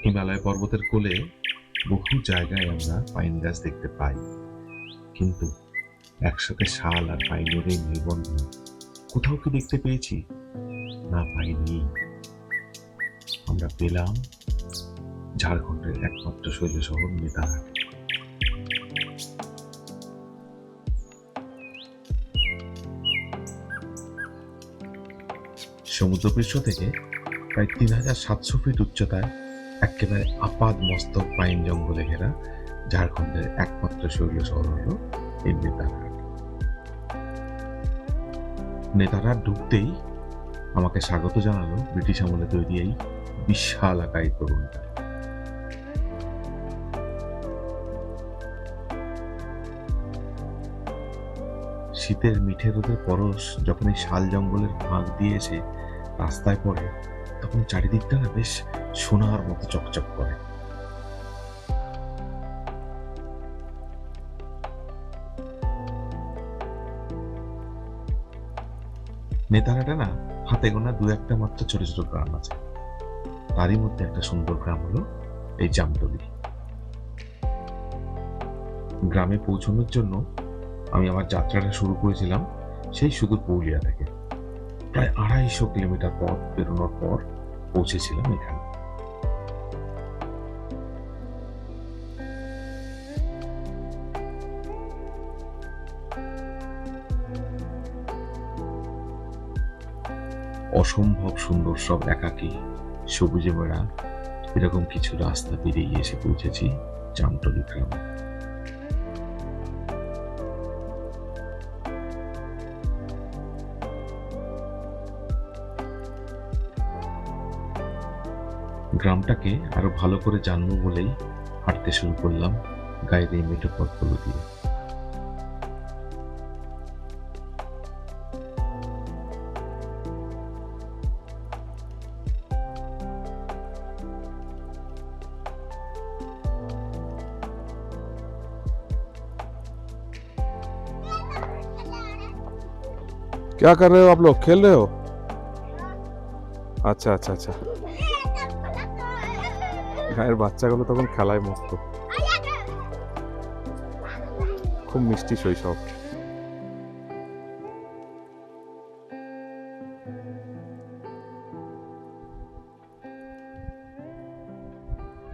হিমালয় পর্বতের কোলে বহু জায়গায় আমরা পাইন গাছ দেখতে পাই, কিন্তু একসাথে শাল আর পাইনের এই মেলবন্ধন কোথাও কি দেখতে পেয়েছি? না, পাইনি। আমরা পেলাম ঝাড়খণ্ডের একমাত্র শৈল শহর নেতারহাট। সমুদ্রপৃষ্ঠ থেকে প্রায় 3700 ফিট উচ্চতায় একেবারে আপাদ মস্তক পাইন জঙ্গলে ঘেরা ঝাড়খণ্ডের একমাত্র শৈল শহর হল এই নেতারহাট। নেতারহাট ঢুকতেই আমাকে স্বাগত জানালো ব্রিটিশ আমলে তৈরি এই বিশাল আকারী তরুণটা। শীতের মিঠে রোদের পরশ যখন এই শাল জঙ্গলের ফাঁক দিয়ে এসে রাস্তায় পড়ে, তখন চারিদিকটা না বেশ সোনার মতো চকচক করে। নেতারহাটে না হাতে গোনা দু একটা মাত্র ছোট ছোট গ্রাম আছে, তারই মধ্যে একটা সুন্দর গ্রাম হলো এই জামতলী। গ্রামে পৌঁছানোর জন্য আমি আমার যাত্রাটা শুরু করেছিলাম সেই সুদূর পুরুলিয়া থেকে। প্রায় 250 কিলোমিটার পথ বেরোনোর পর পৌঁছেছিলাম এখানে। অসম্ভব সুন্দর সব একাকী সবুজে বেড়া এরকম কিছু রাস্তা পেরিয়ে এসে পৌঁছেছি জামতলী গ্রামে। গ্রামটাকে আরো ভালো করে জানবো বলেই হাঁটতে শুরু করলাম গায়ের এই মেঠো পথগুলো দিয়ে। क्या कर रहे हो आप लोग? खेल रहे हो? আচ্ছা আচ্ছা আচ্ছা, গায়ের বাচ্চাগুলো তখন খেলায় মস্ত, খুব মিষ্টি শৈশব।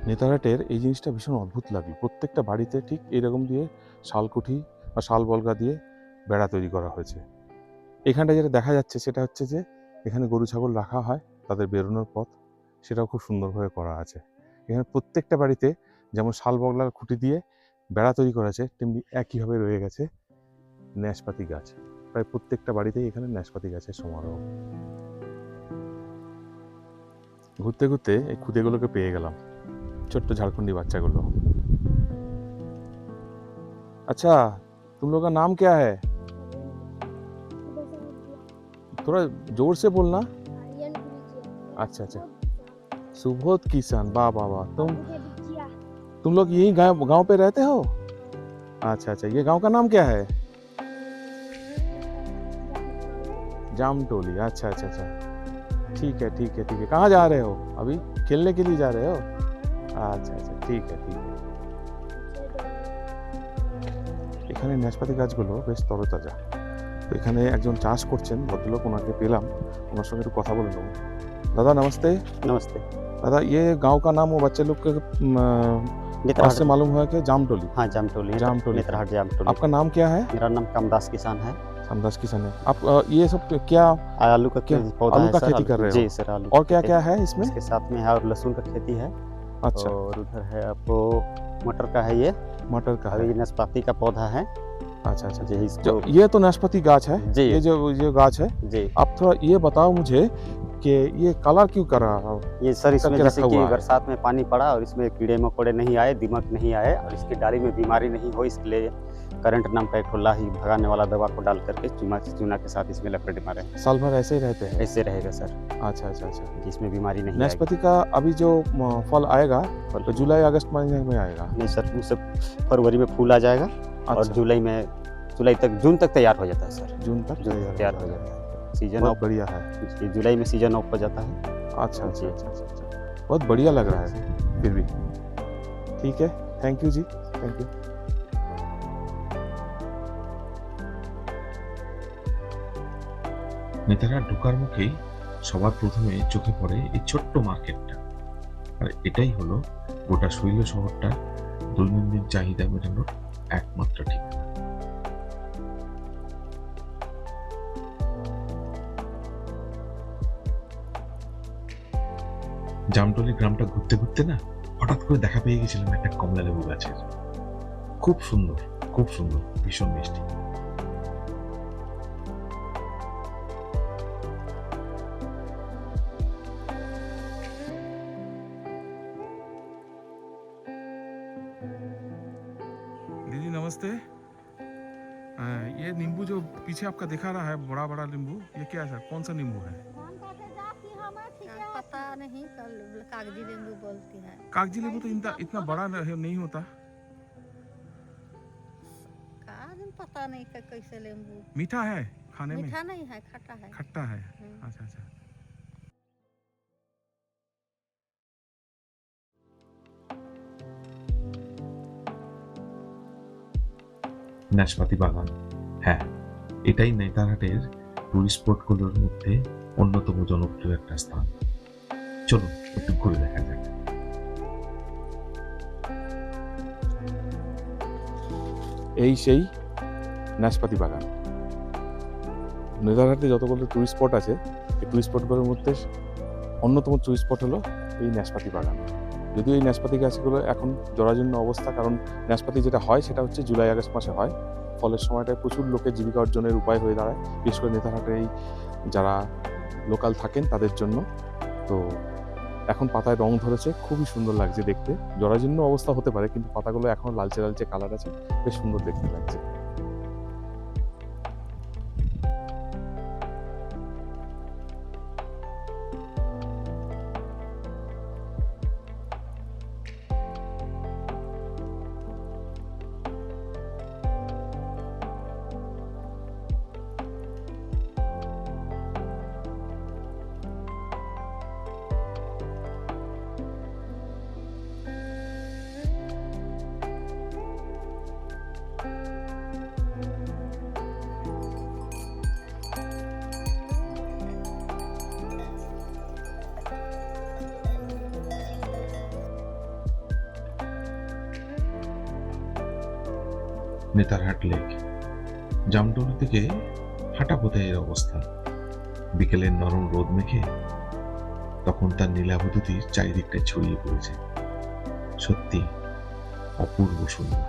নেতারহাটের এই জিনিসটা ভীষণ অদ্ভুত লাগলো। প্রত্যেকটা বাড়িতে ঠিক এরকম দিয়ে শালকুঠি বা শাল বলগা দিয়ে বেড়া তৈরি করা হয়েছে। এখানটা যেটা দেখা যাচ্ছে সেটা হচ্ছে যে এখানে গরু ছাগল রাখা হয়, তাদের বেরোনোর পথ সেটাও খুব সুন্দরভাবে করা আছে। এখানে প্রত্যেকটা বাড়িতে যেমন শাল বগলার খুঁটি দিয়ে বেড়া তৈরি করা আছে, তেমনি একইভাবে রয়ে গেছে ন্যাশপাতি গাছ। প্রায় প্রত্যেকটা বাড়িতেই এখানে ন্যাশপাতি গাছের সমারোহ। ঘুরতে ঘুরতে এই খুদেগুলোকে পেয়ে গেলাম, ছোট্ট झारखंडी बच्चाগুলো। अच्छा, तुम लोग का नाम क्या है? थोड़ा जोर से बोलना। अच्छा अच्छा, सुबोध किसान, वाह वाह वाह। तुम लोग यही गांव पे रहते हो? अच्छा अच्छा, ये गांव का नाम क्या है? जामटोली। अच्छा अच्छा अच्छा, ठीक है ठीक है ठीक है। कहाँ जा रहे हो अभी? खेलने के लिए जा रहे हो? আচ্ছা আচ্ছা, ঠিক আছে ঠিক আছে। এখানে নাশপাতি গাছগুলো বেশ তরতাজা। তো এখানে একজন চাষ করছেন ভদ্রলোক, ওনাকে পেলাম, ওনার সঙ্গে একটু কথা বলে নেবো। दादा नमस्ते। नमस्ते। दादा ये गांव का नाम वो बच्चे लोग के पास से मालूम हुआ कि जामटोली। हाँ, जामटोली। जामटोली। नेतरहाट जामटोली। आपका नाम क्या है? मेरा नाम कामदास किसान है। कामदास किसान है आप। ये सब क्या आलू का पौधा आलू है का सर, खेती कर रहे हो? जी सर, आलू और की क्या खेती क्या है इसमें? इसके साथ में है, और लहसुन का खेती है। अच्छा, और उधर है आपको मटर का है, ये मटर का है। अभी नाशपाती का पौधा है। अच्छा अच्छा, जी जो इसको ये तो नाशपाती गाछ है, जी ये जो गाछ है, जी आप थोड़ा ये बताओ मुझे कि ये कलर क्यों कर रहा है? ये सर इसमें करके जैसे रखा कि हुआ है। बरसात में पानी पड़ा और इसमें कीड़े मकोड़े नहीं आए, दीमक नहीं आए, और इसकी डाली में बीमारी नहीं हो, इसके लिए करंट नाम का एक ठोला ही भगाने वाला दवा को डाल करके चूना के साथ इसमें लपेट मारे। साल भर ऐसे ही रहते हैं? ऐसे रहेगा सर, अच्छा अच्छा अच्छा। जिसमें बीमारी नहीं आएगी। नाशपाती का अभी जो फल आएगा तो जुलाई अगस्त महीने में आएगा? नहीं सर, उससे फरवरी में फूल आ जाएगा और अच्छा, जुलाई तक, जून तक तैयार हो जाता है सर। जून तक तैयार हो जाता है। सीजन बहुत ऑफ, बढ़िया है। जुलाई में सीजन ऑफ हो जाता है। अच्छा अच्छा जी। अच्छा अच्छा अच्छा, बहुत बढ़िया लग रहा है। फिर भी ठीक है। थैंक यू जी, थैंक यू। নেতারা ঢোকার মুখেই সবার প্রথমে চোখে পড়ে এই ছোট্ট মার্কেটটা, আর এটাই হলো গোটা শৈল শহরটার দৈনন্দিন চাহিদা মেটানোর একমাত্র ঠিকানা। জামতলী গ্রামটা ঘুরতে ঘুরতে না হঠাৎ করে দেখা পেয়ে গেছিলাম একটা কমলা লেবু গাছের। খুব সুন্দর, খুব সুন্দর, ভীষণ মিষ্টি। दीदी नमस्ते। ये नींबू जो पीछे आपका दिखा रहा है बड़ा बड़ा नींबू, ये क्या है सर, कौन सा नींबू है? पता नहीं, कल कागजी नींबू बोलती है। कागजी नींबू तो इतना बड़ा नहीं होता। पता नहीं कैसे नींबू मीठा है खाने में? मीठा नहीं है, खट्टा है। खट्टा है। अच्छा अच्छा। নাশপাতি বাগান, হ্যাঁ, এটাই নেতারহাটের টুরিস্ট স্পটগুলোর মধ্যে অন্যতম জনপ্রিয় একটা স্থান। চলুন একটু ঘুরে দেখা যাক। এই সেই নাশপাতি বাগান। নেতারহাটে যতগুলো টুরিস্ট স্পট আছে, এই টুরিস্ট স্পটগুলোর মধ্যে অন্যতম টুরিস্ট স্পট হলো এই নাশপাতি বাগান। যদিও এই নাশপাতি গাছগুলো এখন জরাজীর্ণ অবস্থা, কারণ নাশপাতি যেটা হয় সেটা হচ্ছে জুলাই আগস্ট মাসে হয়। ফলের সময়টায় প্রচুর লোকের জীবিকা অর্জনের উপায় হয়ে দাঁড়ায়, বিশেষ করে নেতারহাটের এই যারা লোকাল থাকেন তাদের জন্য। তো এখন পাতায় রং ধরেছে, খুবই সুন্দর লাগছে দেখতে। জরাজীর্ণ অবস্থা হতে পারে, কিন্তু পাতাগুলো এখনো লালচে লালচে কালার আছে, বেশ সুন্দর দেখতে লাগছে। নেতারহাট লেক, জামতলী থেকে হাঁটা পথে এর অবস্থান। বিকেলের নরম রোদ মেখে তখন তার নীলাভূতির চারিদিকটা ছড়িয়ে পড়েছে। সত্যি অপূর্ব সুন্দর।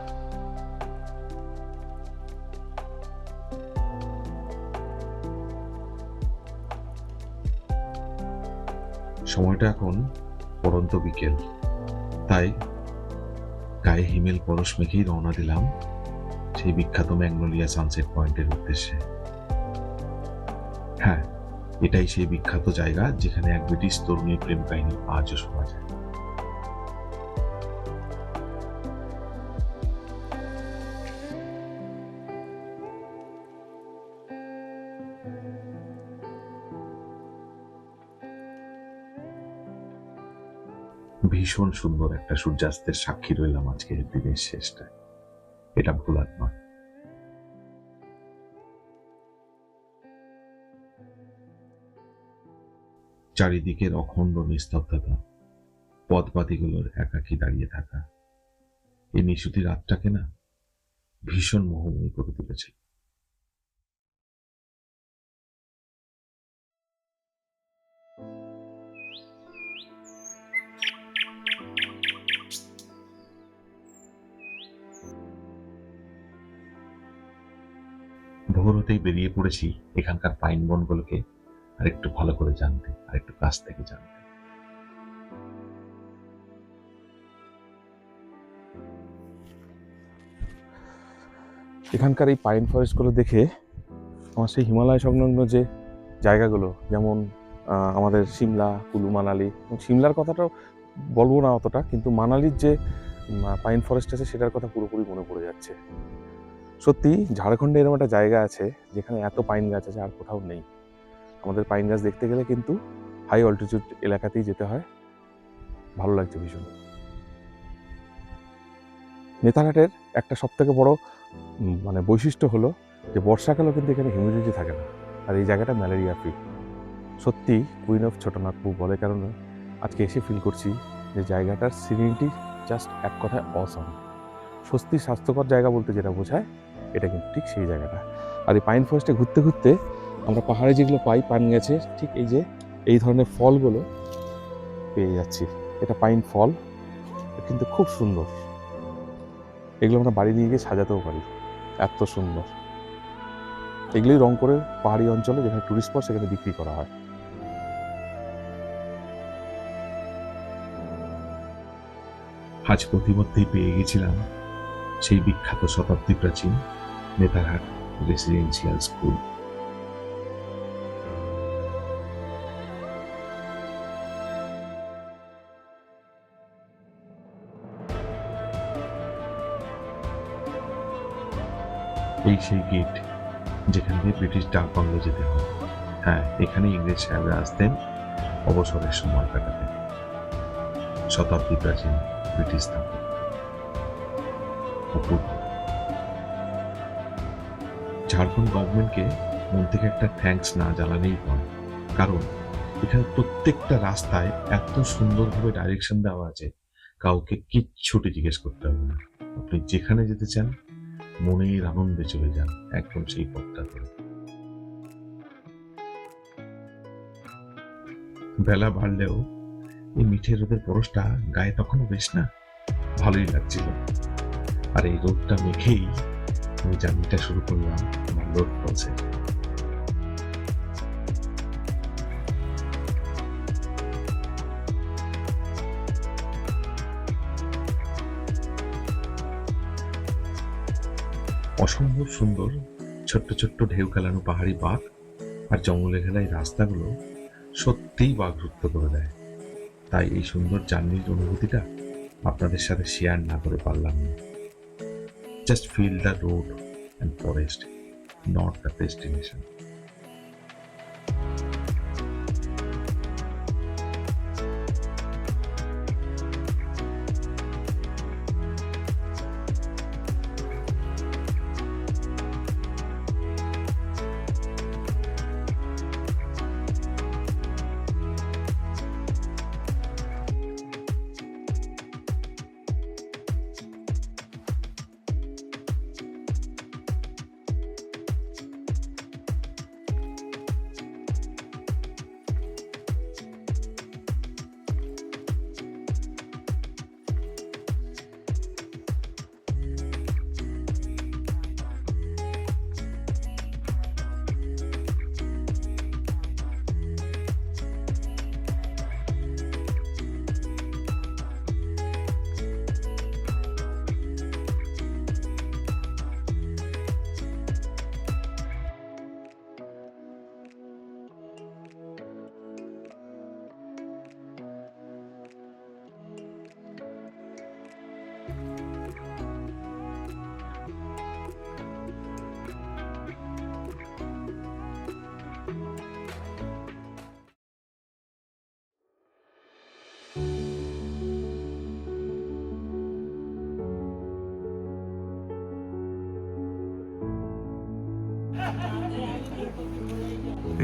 সময়টা এখন পড়ন্ত বিকেল, তাই গায়ে হিমেল পরশ মেখেই রওনা দিলাম সেই বিখ্যাত ম্যাগনোলিয়া সানসেট পয়েন্টের উদ্দেশ্যে। হ্যাঁ, এটাই সেই বিখ্যাত জায়গা যেখানে এক ব্রিটিশ তরুণীর প্রেম কাহিনী আজও শোনা যায়। ভীষণ সুন্দর একটা সূর্যাস্তের সাক্ষী রইলাম আজকের দিনের শেষটায়। এটা ভোলার নয়। চারিদিকের অখণ্ড নিস্তব্ধতা, পদপাতিগুলোর একাকী দাঁড়িয়ে থাকা, এই নিশুতি রাতটাকে না ভীষণ মোহময়ী করে তুলেছে। ভোর হতেই বেরিয়ে পড়েছি এখানকার পাইন বনগুলোকে আর একটু ভালো করে জানতে, আর একটু কাছ থেকে জানতে। এখানকার এই পাইন ফরেস্টগুলো দেখে আমার সেই হিমালয় সংলগ্ন যে জায়গাগুলো, যেমন আমাদের সিমলা, কুলু মানালি, সিমলার কথাটাও বলবো না অতটা, কিন্তু মানালির যে পাইন ফরেস্ট আছে সেটার কথা পুরোপুরি মনে পড়ে যাচ্ছে। সত্যি ঝাড়খণ্ডে এরকম একটা জায়গা আছে যেখানে এত পাইন গাছ আছে, আর কোথাও নেই। আমাদের পাইন গাছ দেখতে গেলে কিন্তু হাই অল্টিটিউড এলাকাতেই যেতে হয়। ভালো লাগছে ভীষণ। নেতারহাটের একটা সবথেকে বড় মানে বৈশিষ্ট্য হলো যে বর্ষাকালেও কিন্তু এখানে হিউমিডিটি থাকে না, আর এই জায়গাটা ম্যালেরিয়া ফ্রি। সত্যি কুইন অফ ছোটনাগপুর বলে কারণ আজকে এসে ফিল করছি যে জায়গাটার সিরিনিটি জাস্ট এক কথায় অসম। স্বস্তি স্বাস্থ্যকর জায়গা বলতে যেটা বোঝায় এটা কিন্তু ঠিক সেই জায়গাটা। আর এই পাইন ফরেস্টে ঘুরতে ঘুরতে আমরা পাহাড়ে যেগুলো পাই পান গেছে ঠিক এই যে এই ধরনের ফলগুলো পেয়ে যাচ্ছি। এটা পাইন ফল, কিন্তু খুব সুন্দর। এগুলো আমরা বাড়ি নিয়ে গিয়ে সাজাতেও পারি, এত সুন্দর। এগুলোই রংপুরের পাহাড়ি অঞ্চলে যেখানে টুরিস্ট স্পট সেখানে বিক্রি করা হয়। আজ প্রতিমধ্যেই পেয়ে গেছিলাম সেই বিখ্যাত শতাব্দী প্রাচীন নেতারহাট রেসিডেন্সিয়াল স্কুল। এই সেই গেট যেখান দিয়ে ব্রিটিশ ডাক বাংলো যেতে হয়। হ্যাঁ, এখানে ইংরেজ সাহেবরা আসতেন অবসরের সময় কাটাতে। শতাব্দী প্রাচীন ব্রিটিশ স্থাপত্য অপূর্ব। ঝাড়খণ্ড গভর্নমেন্টকে মন থেকে একটা থ্যাঙ্কস না জানালেই হয়, কারণ এখানে প্রত্যেকটা রাস্তায় এত সুন্দরভাবে ডাইরেকশন দেওয়া আছে, কাউকে কিচ্ছুটি জিজ্ঞেস করতে হবে না। আপনি যেখানে যেতে চান মনের আনন্দে চলে যান একদম সেই পথটা ধরে। বেলা বাড়লেও এই মিঠে রোদের পরশটা গায়ে তখনও বেশ না ভালোই লাগছিল। আর এই রোদটা মেখেই আমি জার্নিটা শুরু করলাম আমার লোড ফলসে। অসম্ভব সুন্দর ছোট্ট ছোট্ট ঢেউ খেলানো পাহাড়ি বাঁধ আর জঙ্গলে ঘেরা এই রাস্তাগুলো সত্যিই বাকরুদ্ধ করে দেয়। তাই এই সুন্দর জার্নির অনুভূতিটা আপনাদের সাথে শেয়ার না করে পারলাম না। Just feel the road and forest, not the destination.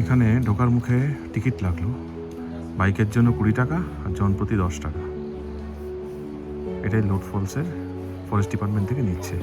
এখানে ঢোকার মুখে টিকিট লাগলো, বাইকের জন্য 20 টাকা আর জনপ্রতি 10 টাকা। এটাই লোড ফলসের ফরেস্ট ডিপার্টমেন্ট থেকে নিচ্ছে।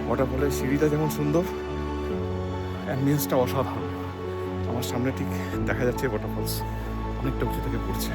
ওয়াটারফলের সিঁড়িটা যেমন সুন্দর, অ্যাম্বিয়েন্সটা অসাধারণ। আমার সামনে ঠিক দেখা যাচ্ছে ওয়াটারফলস অনেকটা উঁচু থেকে পড়ছে।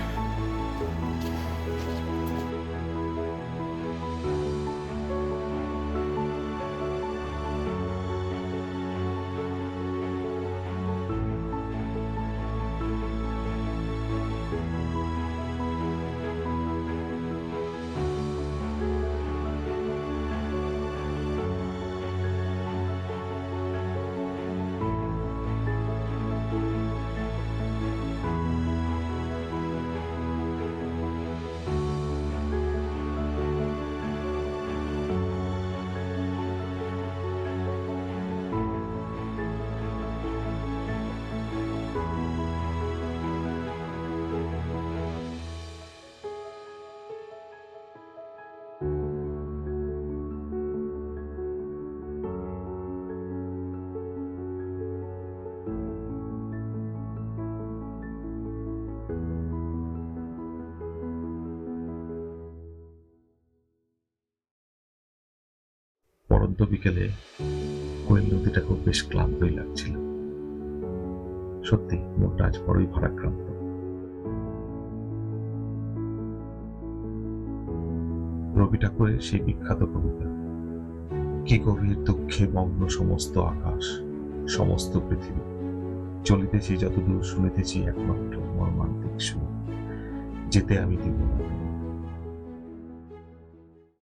ক্লান্ত বিকেলে কোয়েল নদীটাকেও বেশ ক্লান্তই লাগছিল। সত্যি মনটা আজ বড়ই ভারাক্রান্ত। রবি ঠাকুরের সেই বিখ্যাত কবিতা, কি গভীর দুঃখে মগ্ন সমস্ত আকাশ, সমস্ত পৃথিবী, চলিতেছি যতদূর শুনিতেছি একমাত্র মর্মান্তিক সুর, যেতে আমি দিব না।